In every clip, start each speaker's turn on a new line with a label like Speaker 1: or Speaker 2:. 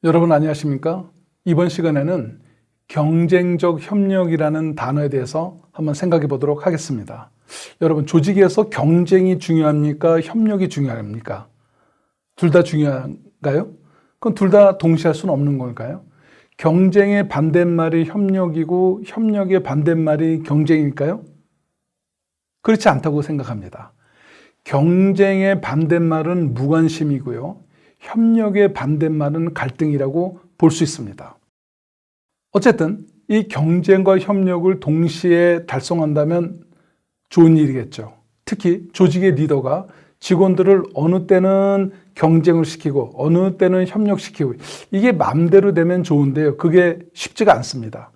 Speaker 1: 여러분 안녕하십니까? 이번 시간에는 경쟁적 협력이라는 단어에 대해서 한번 생각해 보도록 하겠습니다. 여러분, 조직에서 경쟁이 중요합니까? 협력이 중요합니까? 둘 다 중요한가요? 그건 둘 다 동시에 할 수는 없는 걸까요? 경쟁의 반대말이 협력이고 협력의 반대말이 경쟁일까요? 그렇지 않다고 생각합니다. 경쟁의 반대말은 무관심이고요. 협력의 반대말은 갈등이라고 볼 수 있습니다. 어쨌든 이 경쟁과 협력을 동시에 달성한다면 좋은 일이겠죠. 특히 조직의 리더가 직원들을 어느 때는 경쟁을 시키고 어느 때는 협력시키고, 이게 마음대로 되면 좋은데요. 그게 쉽지가 않습니다.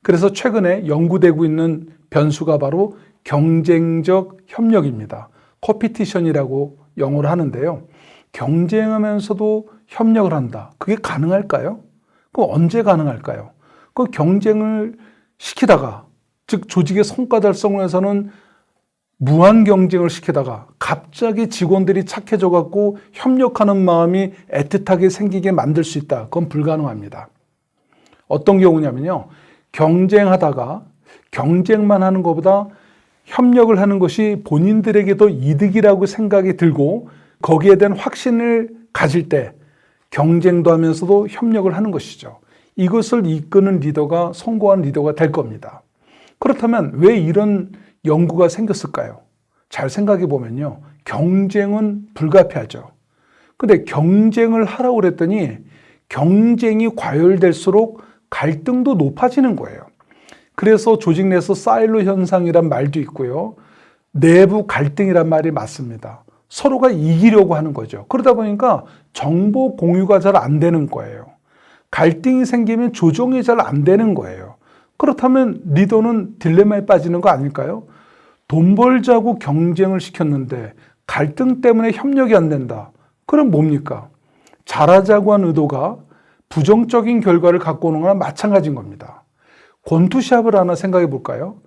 Speaker 1: 그래서 최근에 연구되고 있는 변수가 바로 경쟁적 협력입니다. 커피티션이라고 영어로 하는데요. 경쟁하면서도 협력을 한다. 그게 가능할까요? 그럼 언제 가능할까요? 그 경쟁을 시키다가, 즉 조직의 성과 달성을 위해서는 무한 경쟁을 시키다가 갑자기 직원들이 착해져 갖고 협력하는 마음이 애틋하게 생기게 만들 수 있다. 그건 불가능합니다. 어떤 경우냐면요. 경쟁하다가 경쟁만 하는 것보다 협력을 하는 것이 본인들에게 더 이득이라고 생각이 들고 거기에 대한 확신을 가질 때 경쟁도 하면서도 협력을 하는 것이죠. 이것을 이끄는 리더가 성공한 리더가 될 겁니다. 그렇다면 왜 이런 연구가 생겼을까요? 잘 생각해 보면요. 경쟁은 불가피하죠. 근데 경쟁을 하라고 그랬더니 경쟁이 과열될수록 갈등도 높아지는 거예요. 그래서 조직 내에서 사일로 현상이란 말도 있고요. 내부 갈등이란 말이 맞습니다. 서로가 이기려고 하는 거죠. 그러다 보니까 정보 공유가 잘 안 되는 거예요. 갈등이 생기면 조정이 잘 안 되는 거예요. 그렇다면 리더는 딜레마에 빠지는 거 아닐까요? 돈 벌자고 경쟁을 시켰는데 갈등 때문에 협력이 안 된다. 그럼 뭡니까? 잘하자고 한 의도가 부정적인 결과를 갖고 오는 거나 마찬가지인 겁니다. 권투샵을 하나 생각해 볼까요?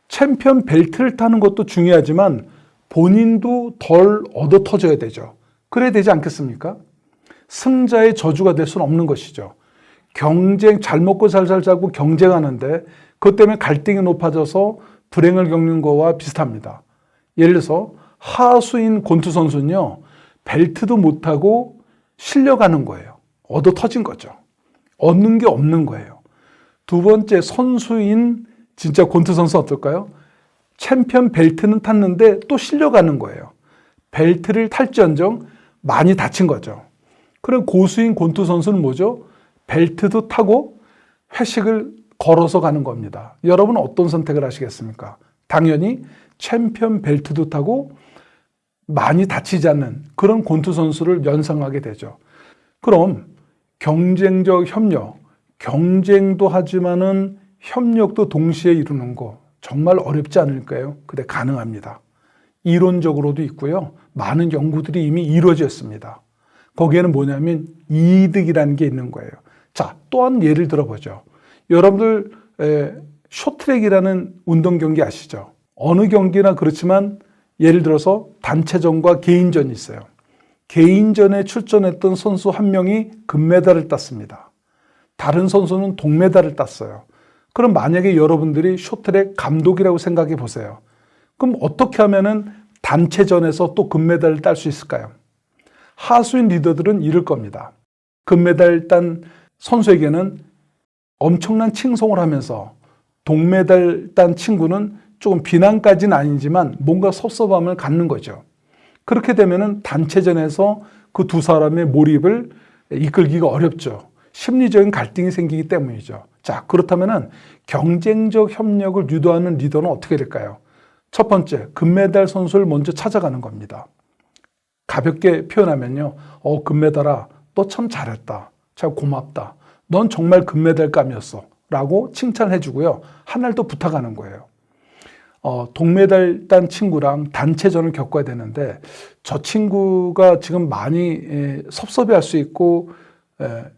Speaker 1: 챔피언 벨트를 타는 것도 중요하지만 본인도 덜 얻어 터져야 되죠. 그래야 되지 않겠습니까? 승자의 저주가 될 수는 없는 것이죠. 경쟁, 잘 먹고 잘 살자고 경쟁하는데 그것 때문에 갈등이 높아져서 불행을 겪는 거와 비슷합니다. 예를 들어서 하수인 권투 선수는요, 벨트도 못하고 실려가는 거예요. 얻어 터진 거죠. 얻는 게 없는 거예요. 두 번째, 선수인 진짜 권투 선수 어떨까요? 챔피언 벨트는 탔는데 또 실려가는 거예요. 벨트를 탈지언정 많이 다친 거죠. 그럼 고수인 권투 선수는 뭐죠? 벨트도 타고 회식을 걸어서 가는 겁니다. 여러분은 어떤 선택을 하시겠습니까? 당연히 챔피언 벨트도 타고 많이 다치지 않는 그런 권투 선수를 연상하게 되죠. 그럼 경쟁적 협력, 경쟁도 하지만은 협력도 동시에 이루는 거 정말 어렵지 않을까요? 근데 가능합니다. 이론적으로도 있고요. 많은 연구들이 이미 이루어졌습니다. 거기에는 뭐냐면 이득이라는 게 있는 거예요. 자, 또한 예를 들어보죠. 여러분들 쇼트트랙이라는 운동 경기 아시죠? 어느 경기나 그렇지만 예를 들어서 단체전과 개인전이 있어요. 개인전에 출전했던 선수 한 명이 금메달을 땄습니다. 다른 선수는 동메달을 땄어요. 그럼 만약에 여러분들이 쇼트트랙 감독이라고 생각해 보세요. 그럼 어떻게 하면은 단체전에서 또 금메달을 딸 수 있을까요? 하수인 리더들은 이럴 겁니다. 금메달 딴 선수에게는 엄청난 칭송을 하면서 동메달 딴 친구는 조금 비난까지는 아니지만 뭔가 섭섭함을 갖는 거죠. 그렇게 되면은 단체전에서 그 두 사람의 몰입을 이끌기가 어렵죠. 심리적인 갈등이 생기기 때문이죠. 자, 그렇다면은 경쟁적 협력을 유도하는 리더는 어떻게 될까요? 첫 번째, 금메달 선수를 먼저 찾아가는 겁니다. 가볍게 표현하면요. 금메달아, 너 참 잘했다. 참 고맙다. 넌 정말 금메달감이었어. 라고 칭찬해 주고요. 하나를 더 부탁하는 거예요. 동메달 딴 친구랑 단체전을 겪어야 되는데 저 친구가 지금 많이 섭섭해할 수 있고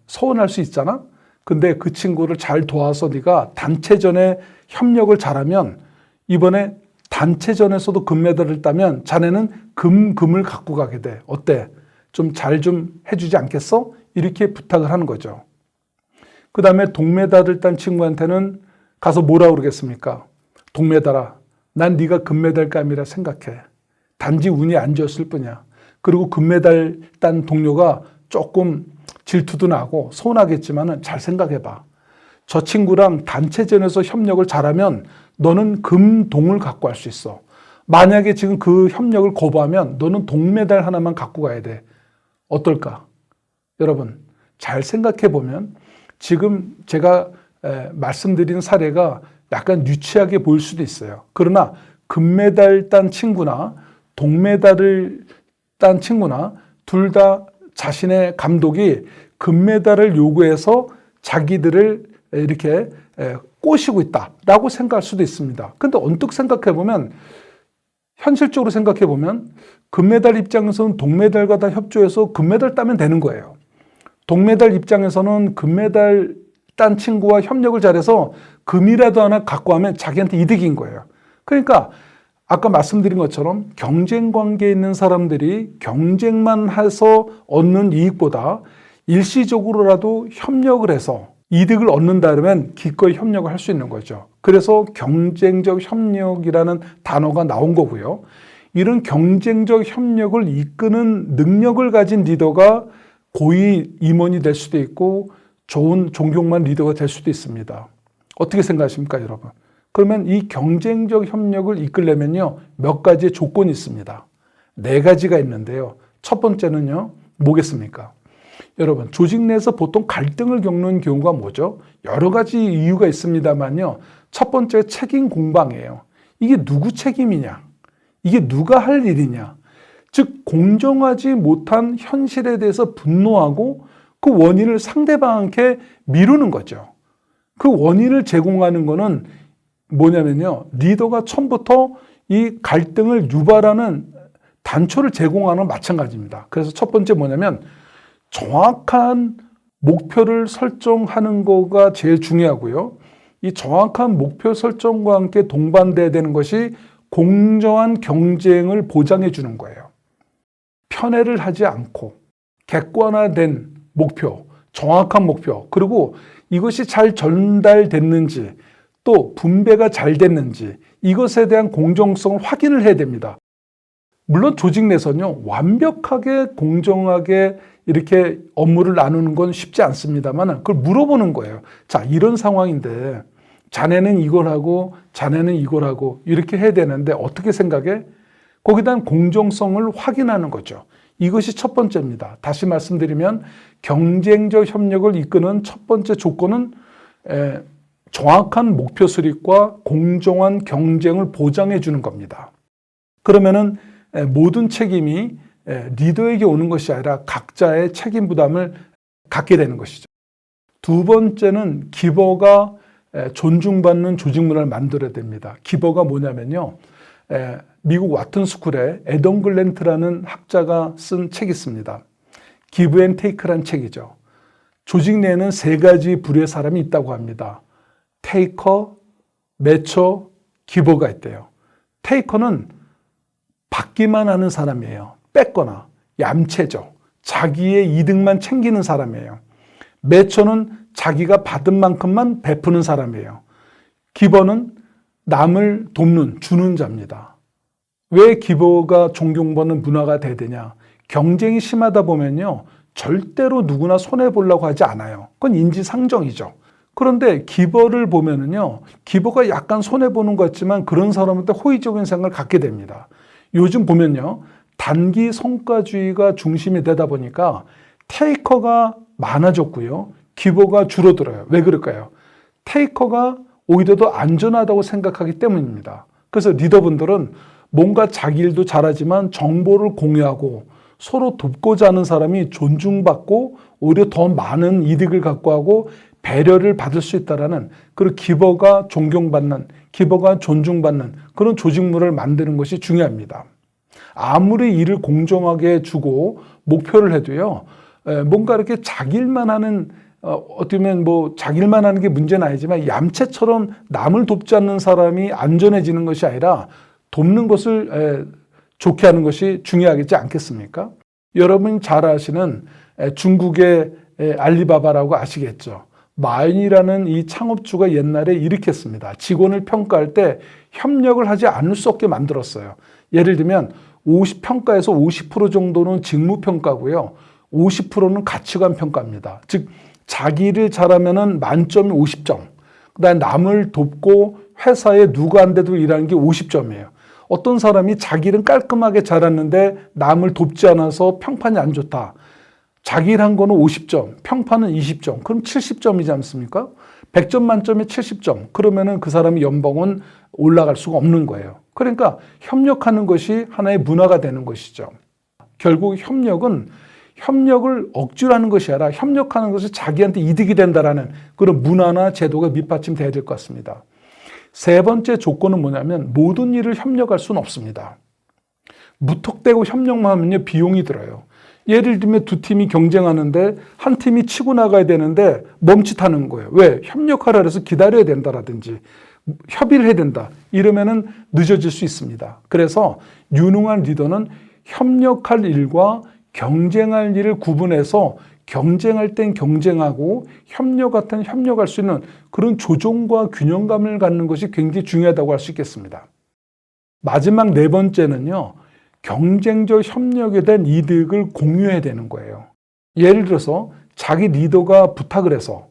Speaker 1: 서운할 수 있잖아? 근데 그 친구를 잘 도와서 네가 단체전에 협력을 잘하면 이번에 단체전에서도 금메달을 따면 자네는 금을 갖고 가게 돼. 어때? 좀 잘 좀 해주지 않겠어? 이렇게 부탁을 하는 거죠. 그 다음에 동메달을 딴 친구한테는 가서 뭐라고 그러겠습니까? 동메달아, 난 네가 금메달감이라 생각해. 단지 운이 안 좋았을 뿐이야. 그리고 금메달 딴 동료가 조금 질투도 나고 서운하겠지만 잘 생각해봐. 저 친구랑 단체전에서 협력을 잘하면 너는 금동을 갖고 갈 수 있어. 만약에 지금 그 협력을 거부하면 너는 동메달 하나만 갖고 가야 돼. 어떨까? 여러분, 잘 생각해 보면 지금 제가 말씀드린 사례가 약간 유치하게 보일 수도 있어요. 그러나 금메달 딴 친구나 동메달을 딴 친구나 둘 다 자신의 감독이 금메달을 요구해서 자기들을 이렇게 꼬시고 있다라고 생각할 수도 있습니다. 근데 언뜻 생각해 보면, 현실적으로 생각해 보면 금메달 입장에서는 동메달과 다 협조해서 금메달 따면 되는 거예요. 동메달 입장에서는 금메달 딴 친구와 협력을 잘해서 금이라도 하나 갖고 하면 자기한테 이득인 거예요. 그러니까 아까 말씀드린 것처럼 경쟁 관계에 있는 사람들이 경쟁만 해서 얻는 이익보다 일시적으로라도 협력을 해서 이득을 얻는다면 기꺼이 협력을 할 수 있는 거죠. 그래서 경쟁적 협력이라는 단어가 나온 거고요. 이런 경쟁적 협력을 이끄는 능력을 가진 리더가 고위 임원이 될 수도 있고 좋은 존경만 리더가 될 수도 있습니다. 어떻게 생각하십니까, 여러분? 그러면 이 경쟁적 협력을 이끌려면요, 몇 가지의 조건이 있습니다. 4가지가 있는데요. 첫 번째는요, 뭐겠습니까? 여러분, 조직 내에서 보통 갈등을 겪는 경우가 뭐죠? 여러 가지 이유가 있습니다만요. 첫 번째, 책임 공방이에요. 이게 누구 책임이냐? 이게 누가 할 일이냐? 즉, 공정하지 못한 현실에 대해서 분노하고 그 원인을 상대방한테 미루는 거죠. 그 원인을 제공하는 거는 뭐냐면요, 리더가 처음부터 이 갈등을 유발하는 단초를 제공하는 건 마찬가지입니다. 그래서 첫 번째 뭐냐면 정확한 목표를 설정하는 거가 제일 중요하고요. 이 정확한 목표 설정과 함께 동반돼야 되는 것이 공정한 경쟁을 보장해 주는 거예요. 편애를 하지 않고 객관화된 목표, 정확한 목표, 그리고 이것이 잘 전달됐는지 또 분배가 잘 됐는지 이것에 대한 공정성을 확인을 해야 됩니다. 물론 조직 내에서는요, 완벽하게 공정하게 이렇게 업무를 나누는 건 쉽지 않습니다만 그걸 물어보는 거예요. 자, 이런 상황인데 자네는 이걸 하고 자네는 이걸 하고 이렇게 해야 되는데 어떻게 생각해? 거기에 대한 공정성을 확인하는 거죠. 이것이 첫 번째입니다. 다시 말씀드리면 경쟁적 협력을 이끄는 첫 번째 조건은 정확한 목표 수립과 공정한 경쟁을 보장해 주는 겁니다. 그러면은 모든 책임이 리더에게 오는 것이 아니라 각자의 책임 부담을 갖게 되는 것이죠. 두 번째는 기버가 존중받는 조직 문화를 만들어야 됩니다. 기버가 뭐냐면요, 미국 와튼 스쿨에 애덤 글랜트라는 학자가 쓴 책이 있습니다. 기브 앤 테이크란 책이죠. 조직 내에는 3가지 부류의 사람이 있다고 합니다. 테이커, 매처, 기버가 있대요. 테이커는 받기만 하는 사람이에요. 뺏거나 얌체죠. 자기의 이득만 챙기는 사람이에요. 매처는 자기가 받은 만큼만 베푸는 사람이에요. 기버는 남을 돕는, 주는 자입니다. 왜 기버가 존경받는 문화가 돼야 되냐? 경쟁이 심하다 보면요, 절대로 누구나 손해보려고 하지 않아요. 그건 인지상정이죠. 그런데 기버를 보면은요, 기버가 약간 손해보는 것 같지만 그런 사람한테 호의적인 생각을 갖게 됩니다. 요즘 보면요, 단기 성과주의가 중심이 되다 보니까 테이커가 많아졌고요, 기버가 줄어들어요. 왜 그럴까요? 테이커가 오히려 더 안전하다고 생각하기 때문입니다. 그래서 리더분들은 뭔가 자기 일도 잘하지만 정보를 공유하고 서로 돕고자 하는 사람이 존중받고 오히려 더 많은 이득을 갖고 하고 배려를 받을 수 있다라는, 그리고 기버가 존경받는, 기버가 존중받는 그런 조직 문화를 만드는 것이 중요합니다. 아무리 일을 공정하게 주고 목표를 해도요, 뭔가 이렇게 자기 일만 하는, 어떻게 보면 뭐 자기 일만 하는 게 문제는 아니지만 얌체처럼 남을 돕지 않는 사람이 안전해지는 것이 아니라 돕는 것을 좋게 하는 것이 중요하겠지 않겠습니까? 여러분이 잘 아시는 중국의 알리바바라고 아시겠죠? 마인이라는 이 창업주가 옛날에 이렇게 했습니다. 직원을 평가할 때 협력을 하지 않을 수 없게 만들었어요. 예를 들면 50평가에서 50% 정도는 직무평가고요. 50%는 가치관 평가입니다. 즉 자기를 잘하면은 만점이 50점. 그다음에 남을 돕고 회사에 누가 안 돼도 일하는 게 50점이에요. 어떤 사람이 자기는 깔끔하게 잘하는데 남을 돕지 않아서 평판이 안 좋다. 자기 일 한 거는 50점, 평판은 20점. 그럼 70점이지 않습니까? 100점 만점에 70점. 그러면은 그 사람의 연봉은 올라갈 수가 없는 거예요. 그러니까 협력하는 것이 하나의 문화가 되는 것이죠. 결국 협력은 협력을 억지로 하는 것이 아니라 협력하는 것이 자기한테 이득이 된다라는 그런 문화나 제도가 밑받침돼야 될 것 같습니다. 세 번째 조건은 뭐냐면 모든 일을 협력할 수는 없습니다. 무턱대고 협력만 하면요 비용이 들어요. 예를 들면 두 팀이 경쟁하는데 한 팀이 치고 나가야 되는데 멈칫하는 거예요. 왜? 협력하라 해서 기다려야 된다라든지 협의를 해야 된다. 이러면은 늦어질 수 있습니다. 그래서 유능한 리더는 협력할 일과 경쟁할 일을 구분해서 경쟁할 땐 경쟁하고 협력할 땐 협력할 수 있는 그런 조정과 균형감을 갖는 것이 굉장히 중요하다고 할 수 있겠습니다. 마지막 네 번째는요. 경쟁적 협력에 대한 이득을 공유해야 되는 거예요. 예를 들어서 자기 리더가 부탁을 해서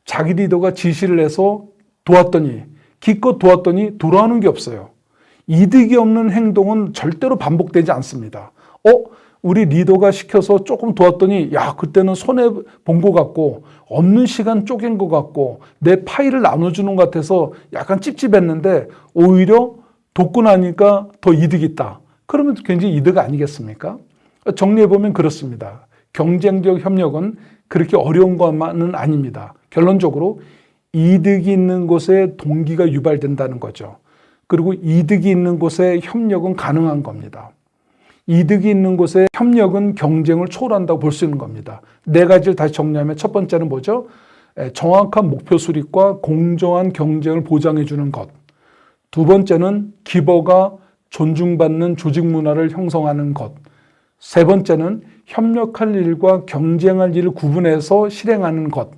Speaker 1: 자기 리더가 지시를 해서 도왔더니 기껏 도왔더니 돌아오는 게 없어요. 이득이 없는 행동은 절대로 반복되지 않습니다. 우리 리더가 시켜서 조금 도왔더니 야 그때는 손해본 것 같고 없는 시간 쪼갠 것 같고 내 파일을 나눠주는 것 같아서 약간 찝찝했는데 오히려 돕고 나니까 더 이득이 있다. 그러면 굉장히 이득 아니겠습니까? 정리해보면 그렇습니다. 경쟁적 협력은 그렇게 어려운 것만은 아닙니다. 결론적으로 이득이 있는 곳에 동기가 유발된다는 거죠. 그리고 이득이 있는 곳에 협력은 가능한 겁니다. 이득이 있는 곳에 협력은 경쟁을 초월한다고 볼 수 있는 겁니다. 네 가지를 다시 정리하면 첫 번째는 뭐죠? 정확한 목표 수립과 공정한 경쟁을 보장해 주는 것. 두 번째는 기버가 존중받는 조직 문화를 형성하는 것. 세 번째는 협력할 일과 경쟁할 일을 구분해서 실행하는 것.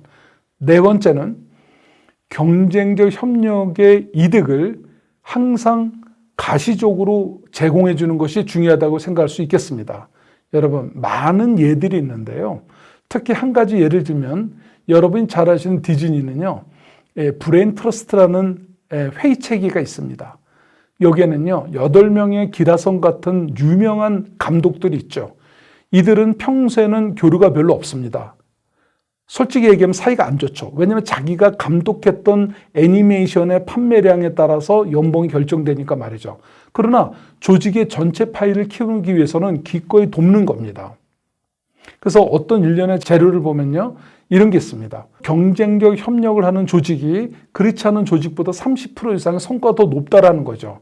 Speaker 1: 네 번째는 경쟁적 협력의 이득을 항상 가시적으로 제공해 주는 것이 중요하다고 생각할 수 있겠습니다. 여러분, 많은 예들이 있는데요. 특히 한 가지 예를 들면 여러분이 잘 아시는 디즈니는요. 브레인 트러스트라는 회의 체계가 있습니다. 여기에는요. 8명의 기라성 같은 유명한 감독들이 있죠. 이들은 평소에는 교류가 별로 없습니다. 솔직히 얘기하면 사이가 안 좋죠. 왜냐하면 자기가 감독했던 애니메이션의 판매량에 따라서 연봉이 결정되니까 말이죠. 그러나 조직의 전체 파일을 키우기 위해서는 기꺼이 돕는 겁니다. 그래서 어떤 일련의 재료를 보면요. 이런 게 있습니다. 경쟁적 협력을 하는 조직이 그렇지 않은 조직보다 30% 이상의 성과가 더 높다라는 거죠.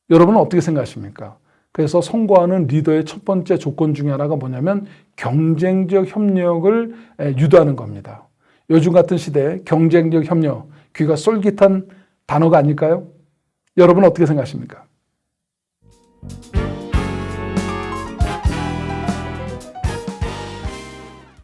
Speaker 1: 여러분은 어떻게 생각하십니까? 그래서 성공하는 리더의 첫 번째 조건 중에 하나가 뭐냐면 경쟁적 협력을 유도하는 겁니다. 요즘 같은 시대에 경쟁적 협력, 귀가 쏠깃한 단어가 아닐까요? 여러분은 어떻게 생각하십니까?